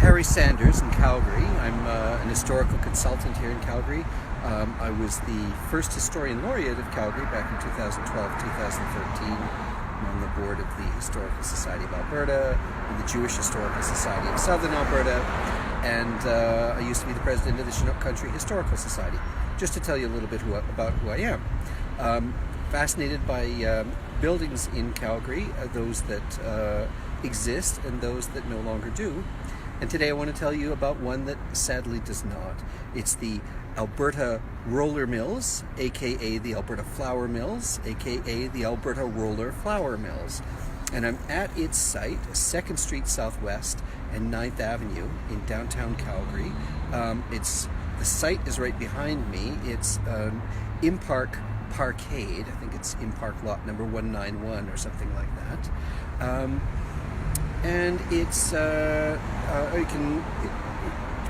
Harry Sanders in Calgary. I'm an historical consultant here in Calgary. I was the first historian laureate of Calgary back in 2012-2013. I'm on the board of the Historical Society of Alberta and the Jewish Historical Society of Southern Alberta, and I used to be the president of the Chinook Country Historical Society. Just to tell you a little bit about who I am. Fascinated by buildings in Calgary, those that exist and those that no longer do. And today I want to tell you about one that sadly does not. It's the Alberta Roller Mills, aka the Alberta Flour Mills, aka the Alberta Roller Flour Mills. And I'm at its site, 2nd Street Southwest and 9th Avenue in downtown Calgary. The site is right behind me. It's Impark Parkade. I think it's Impark lot number 191 or something like that. And it's, I can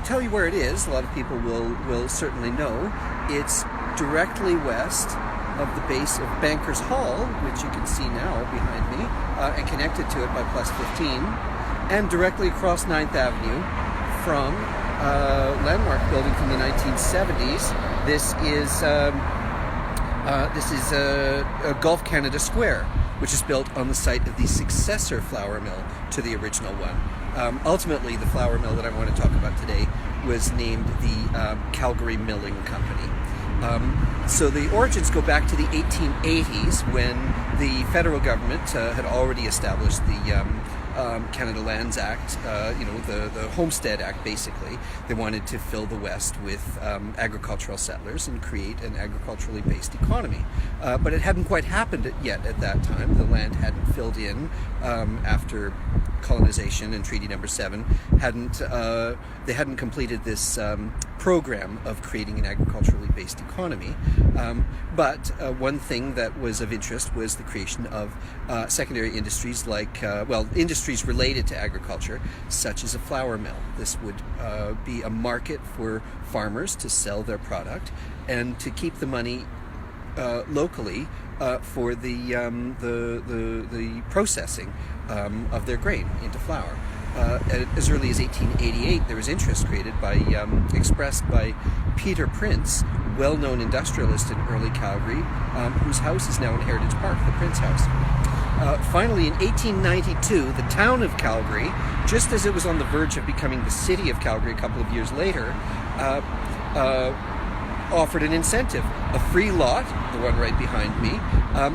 tell you where it is. A lot of people will certainly know. It's directly west of the base of Bankers Hall, which you can see now behind me, and connected to it by plus 15, and directly across 9th Avenue from a landmark building from the 1970s. This is Gulf Canada Square, which is built on the site of the successor flour mill to the original one. Ultimately, the flour mill that I want to talk about today was named the Calgary Milling Company. So the origins go back to the 1880s, when the federal government had already established the Canada Lands Act, the Homestead Act, basically. They wanted to fill the West with agricultural settlers and create an agriculturally based economy. But it hadn't quite happened yet at that time. The land hadn't filled in after colonization and Treaty Number 7. They hadn't completed this program of creating an agriculturally based economy. But one thing that was of interest was the creation of secondary industries like, industries related to agriculture, such as a flour mill. This would be a market for farmers to sell their product and to keep the money locally for the processing of their grain into flour. As early as 1888, there was interest expressed by Peter Prince, well-known industrialist in early Calgary, whose house is now in Heritage Park, the Prince House. Finally, in 1892, the town of Calgary, just as it was on the verge of becoming the city of Calgary a couple of years later, offered an incentive, a free lot, the one right behind me,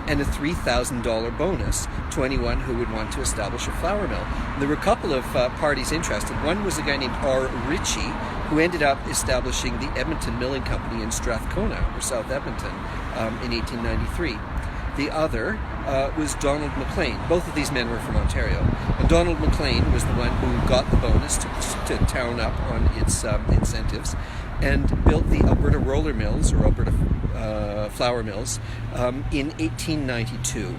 and a $3,000 bonus to anyone who would want to establish a flour mill. There were a couple of parties interested. One was a guy named R. Ritchie, who ended up establishing the Edmonton Milling Company in Strathcona, or South Edmonton, in 1893. The other was Donald MacLean. Both of these men were from Ontario. And Donald MacLean was the one who got the bonus to town up on its incentives and built the Alberta Roller Mills, or Alberta Flour Mills, in 1892.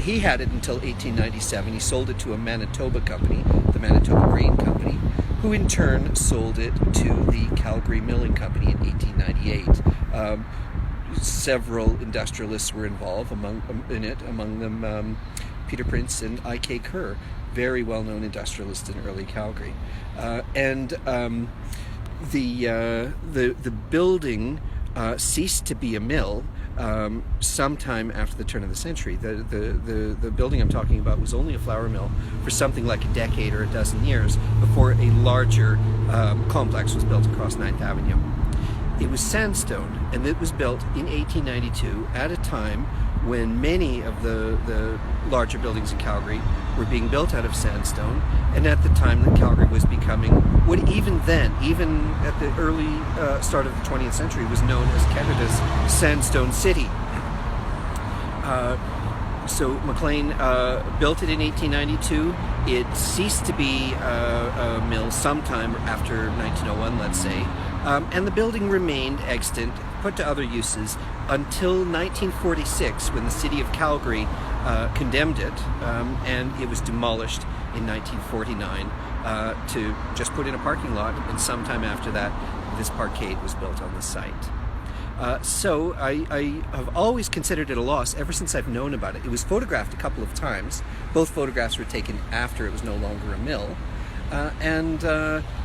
He had it until 1897. He sold it to a Manitoba company, the Manitoba Grain Company, who in turn sold it to the Calgary Milling Company in 1898. Several industrialists were involved in it, among them Peter Prince and I.K. Kerr, very well-known industrialists in early Calgary. The building ceased to be a mill sometime after the turn of the century. The building I'm talking about was only a flour mill for something like a decade or a dozen years before a larger complex was built across 9th Avenue. It was sandstone, and it was built in 1892 at a time when many of the larger buildings in Calgary were being built out of sandstone, and at the time that Calgary was becoming what even at the early start of the 20th century, was known as Canada's Sandstone City. So MacLean built it in 1892. It ceased to be a mill sometime after 1901, let's say. And the building remained extant, put to other uses, until 1946, when the city of Calgary condemned it, and it was demolished in 1949 to just put in a parking lot, and sometime after that, this parkade was built on the site. So I have always considered it a loss ever since I've known about it. It was photographed a couple of times. Both photographs were taken after it was no longer a mill. And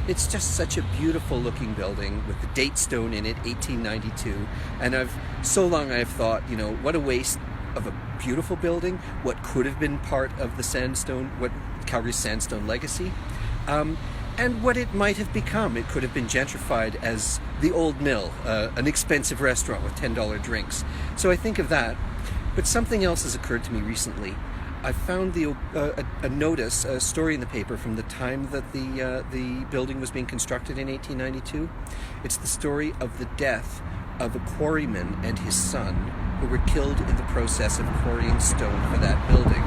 it's just such a beautiful looking building with the date stone in it, 1892. And so long I've thought, what a waste of a beautiful building, what could have been part of the sandstone, what Calgary's sandstone legacy, and what it might have become. It could have been gentrified as the Old Mill, an expensive restaurant with $10 drinks. So I think of that. But something else has occurred to me recently. I found a notice, a story in the paper from the time that the building was being constructed in 1892. It's the story of the death of a quarryman and his son who were killed in the process of quarrying stone for that building.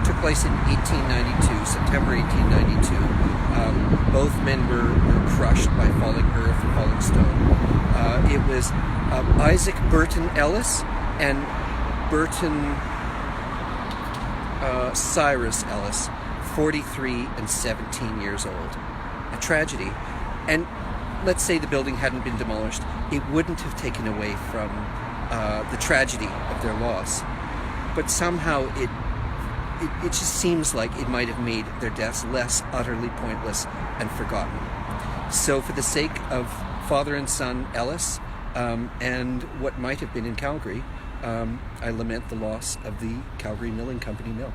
It took place in 1892, September 1892. Both men were crushed by falling earth and falling stone. It was Isaac Burton Ellis and Burton Cyrus Ellis, 43 and 17 years old. A tragedy. And let's say the building hadn't been demolished, it wouldn't have taken away from the tragedy of their loss. But somehow it just seems like it might have made their deaths less utterly pointless and forgotten. So for the sake of father and son Ellis, and what might have been in Calgary, I lament the loss of the Calgary Milling Company mill.